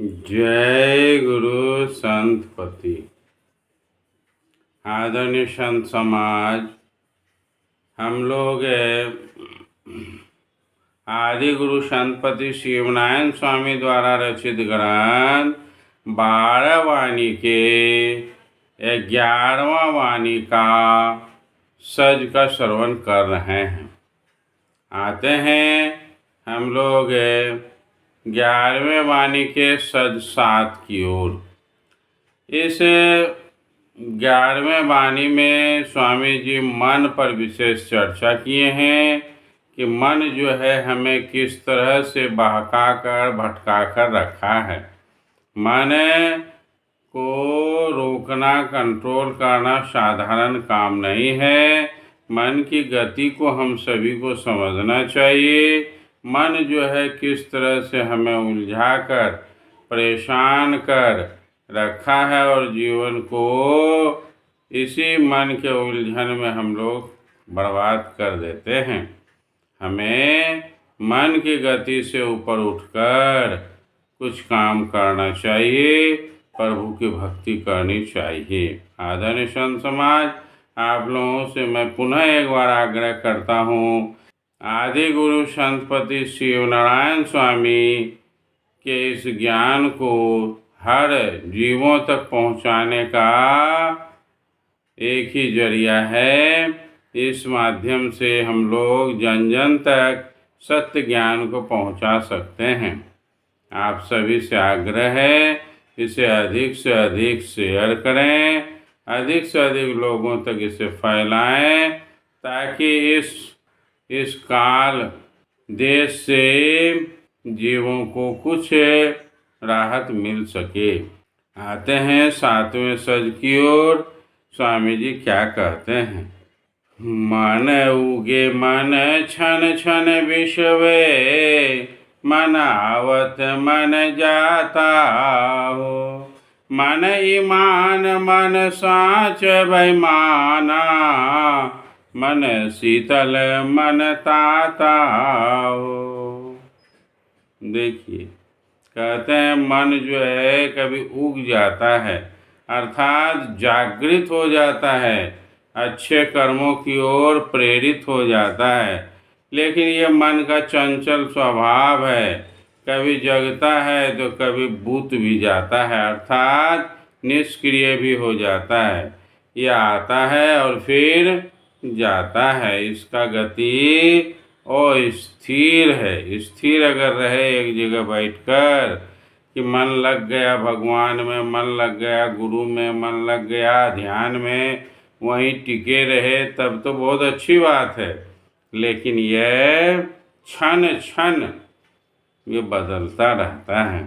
जय गुरु संतपति। आदरणीय संत समाज, हम लोग आदि गुरु संतपति शिवनारायण स्वामी द्वारा रचित ग्रंथ 12 वाणी के 11वां वाणी का सज का श्रवण कर रहे हैं। आते हैं हम लोग 11वें वाणी के सज 7 की ओर। इस 11वें वाणी में स्वामी जी मन पर विशेष चर्चा किए हैं कि मन जो है हमें किस तरह से बहका कर भटका कर रखा है। मन को रोकना, कंट्रोल करना साधारण काम नहीं है। मन की गति को हम सभी को समझना चाहिए। मन जो है किस तरह से हमें उलझा कर परेशान कर रखा है और जीवन को इसी मन के उलझन में हम लोग बर्बाद कर देते हैं। हमें मन की गति से ऊपर उठकर कुछ काम करना चाहिए, प्रभु की भक्ति करनी चाहिए। आदरणीय संत समाज, आप लोगों से मैं पुनः एक बार आग्रह करता हूँ, आदि गुरु संतपति शिवनारायण स्वामी के इस ज्ञान को हर जीवों तक पहुँचाने का एक ही जरिया है। इस माध्यम से हम लोग जन जन तक सत्य ज्ञान को पहुँचा सकते हैं। आप सभी से आग्रह है, इसे अधिक से अधिक शेयर करें, अधिक से अधिक लोगों तक इसे फैलाएं, ताकि इस काल देश से जीवों को कुछ राहत मिल सके। आते हैं 7वें सज की ओर। स्वामी जी क्या कहते हैं? मन उगे मन छन छन विषवे, मन आवत मन जाता हो। मन ईमान मन साँच बेईमाना, मन शीतल मन ताता हो। देखिए, कहते हैं मन जो है कभी उग जाता है, अर्थात जागृत हो जाता है, अच्छे कर्मों की ओर प्रेरित हो जाता है। लेकिन ये मन का चंचल स्वभाव है, कभी जगता है तो कभी बूत भी जाता है, अर्थात निष्क्रिय भी हो जाता है। यह आता है और फिर जाता है। इसका गति अस्थिर है। स्थिर अगर रहे एक जगह बैठकर कि मन लग गया भगवान में, मन लग गया गुरु में, मन लग गया ध्यान में, वहीं टिके रहे, तब तो बहुत अच्छी बात है। लेकिन यह क्षण क्षण ये बदलता रहता है।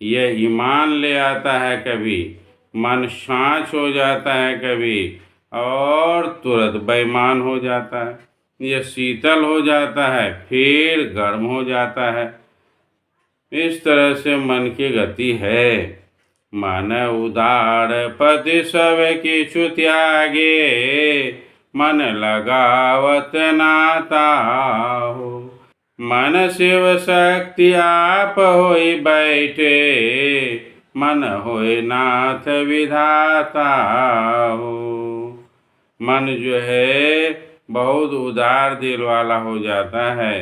यह ईमान ले आता है, कभी मन शांत हो जाता है, कभी और तुरंत बेईमान हो जाता है। यह शीतल हो जाता है, फिर गर्म हो जाता है। इस तरह से मन की गति है। मन उदार पति सब किछु त्यागे, मन लगावत नाता हो। मन शिव शक्ति आप होई बैठे, मन होए नाथ विधाता हो। मन जो है बहुत उदार दिल वाला हो जाता है।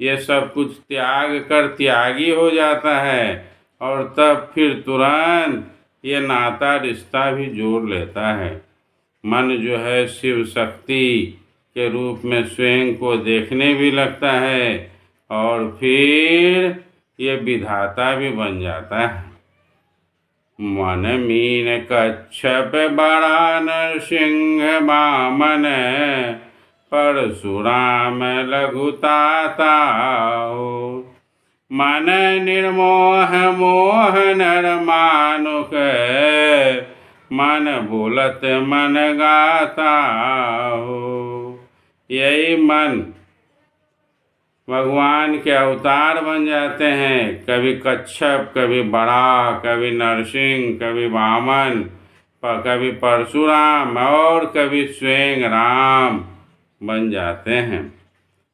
ये सब कुछ त्याग कर त्यागी हो जाता है और तब फिर तुरंत ये नाता रिश्ता भी जोड़ लेता है। मन जो है शिव शक्ति के रूप में स्वयं को देखने भी लगता है और फिर ये विधाता भी बन जाता है। मन मीन कच्छप बड़ा नरसिंह वामन, परशुराम लघुताता हो। मन निर्मोह मोह नर मानुक, मन बोलत मन गाता हो। यही मन भगवान के अवतार बन जाते हैं, कभी कच्छप, कभी बड़ा, कभी नरसिंह, कभी वामन, कभी परशुराम और कभी स्वयं राम बन जाते हैं।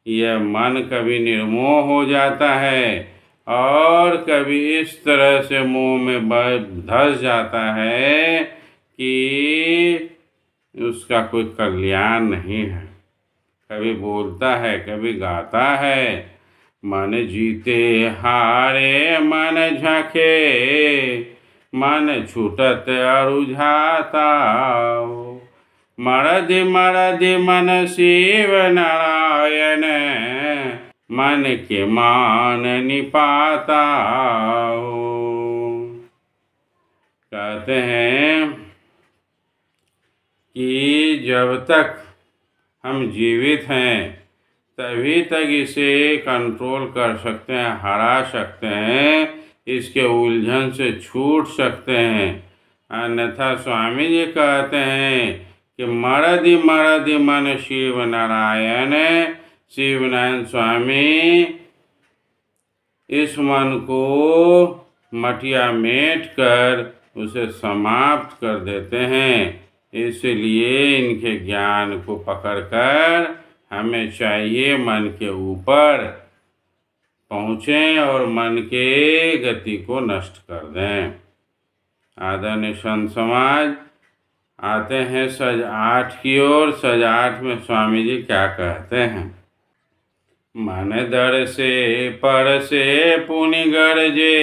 यह मन कभी निर्मोह हो जाता है, और कभी इस तरह से मुंह में धस जाता है कि उसका कोई कल्याण नहीं है। कभी बोलता है, कभी गाता है, मन जीते हारे मन झके, मन छूटत अरुझाता। मरदि मरदि मन शिव नारायण, मन के मान निपाता। कहते हैं कि जब तक हम जीवित हैं तभी तक इसे कंट्रोल कर सकते हैं, हरा सकते हैं, इसके उलझन से छूट सकते हैं। अन्यथा स्वामी जी कहते हैं कि मरदि मरदि मन शिव नारायण, शिव नारायण स्वामी इस मन को मटिया मेट कर उसे समाप्त कर देते हैं। इसलिए इनके ज्ञान को पकड़कर हमें चाहिए मन के ऊपर पहुँचें और मन के गति को नष्ट कर दें। आदरणीय संत समाज, आते हैं सज 8 की ओर। सज 8 में स्वामी जी क्या कहते हैं? मन दर से पर से पुनि गरजे,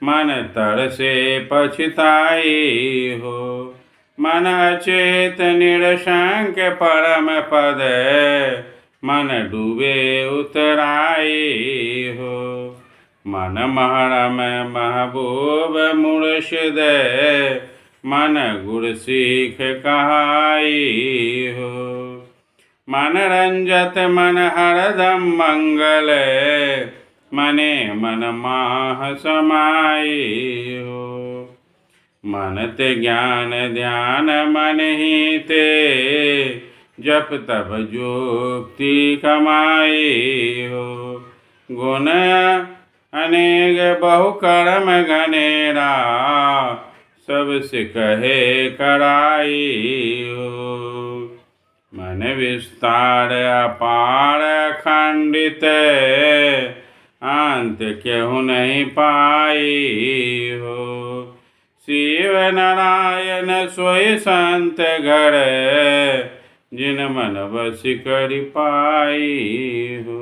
मन तर से पछताई हो। मन अचेत निरशंक परम पद, मन डूबे उतराई हो। मन महरम महबूब मुर्शिद, मन गुर सीख कहाई हो। मन रंजत मन हरदम मंगल, मने मन माह समाई हो। मन ते ज्ञान ध्यान मन ही ते, जप तप जुक्ति कमाई हो। गुण अनेक बहु कर्म घनेरा, सबसे कहे कराई हो। मन विस्तार अपार खंडित, अंत केहू नहीं पाई हो। शिव नारायण सोई संत घर, जिन मन बस कर पाई हो।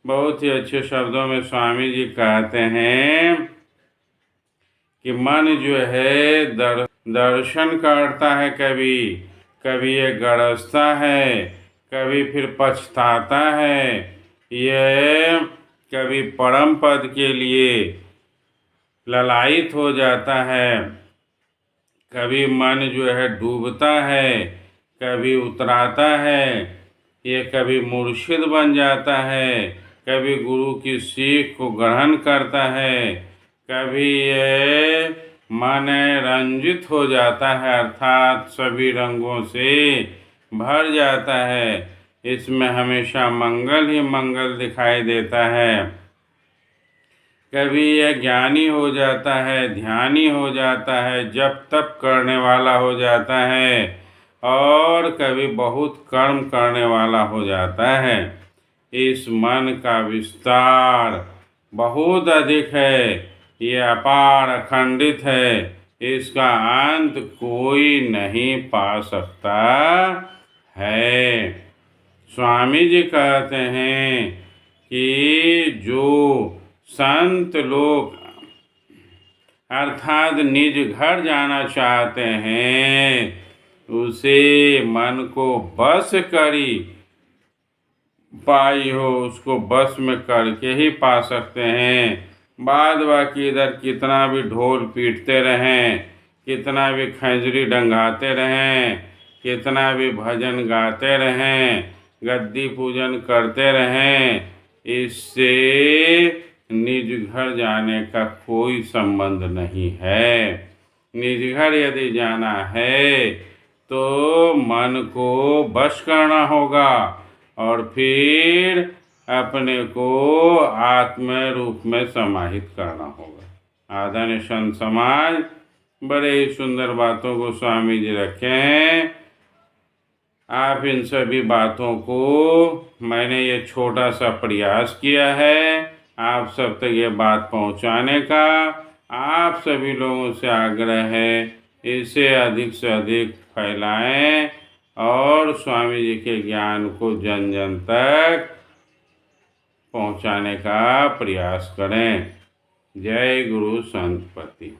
बहुत ही अच्छे शब्दों में स्वामी जी कहते हैं कि मन जो है दर्शन करता है, कभी ये गरजता है, कभी फिर पछताता है। यह कभी परम पद के लिए ललायित हो जाता है, कभी मन जो है डूबता है, कभी उतराता है। ये कभी मुर्शिद बन जाता है, कभी गुरु की सीख को ग्रहण करता है, कभी ये मन रंजित हो जाता है, अर्थात सभी रंगों से भर जाता है। इसमें हमेशा मंगल ही मंगल दिखाई देता है। कभी यह ज्ञानी हो जाता है, ध्यानी हो जाता है, जप तप करने वाला हो जाता है, और कभी बहुत कर्म करने वाला हो जाता है। इस मन का विस्तार बहुत अधिक है, ये अपार अखंडित है, इसका अंत कोई नहीं पा सकता है। स्वामी जी कहते हैं कि जो संत लोग अर्थात निज घर जाना चाहते हैं, उसे मन को बस करी पाई हो, उसको बस में करके ही पा सकते हैं। बाद बाकी इधर कितना भी ढोल पीटते रहें, कितना भी खंजरी डंगाते रहें, कितना भी भजन गाते रहें, गद्दी पूजन करते रहें, इससे निज घर जाने का कोई संबंध नहीं है। निज घर यदि जाना है तो मन को बश करना होगा और फिर अपने को आत्म रूप में समाहित करना होगा। आदरणीय संत समाज, बड़े ही सुंदर बातों को स्वामी जी रखे हैं। आप इन सभी बातों को मैंने ये छोटा सा प्रयास किया है आप सब तक ये बात पहुंचाने का। आप सभी लोगों से आग्रह है इसे अधिक से अधिक फैलाएं और स्वामी जी के ज्ञान को जन जन तक पहुंचाने का प्रयास करें। जय गुरु संतपति।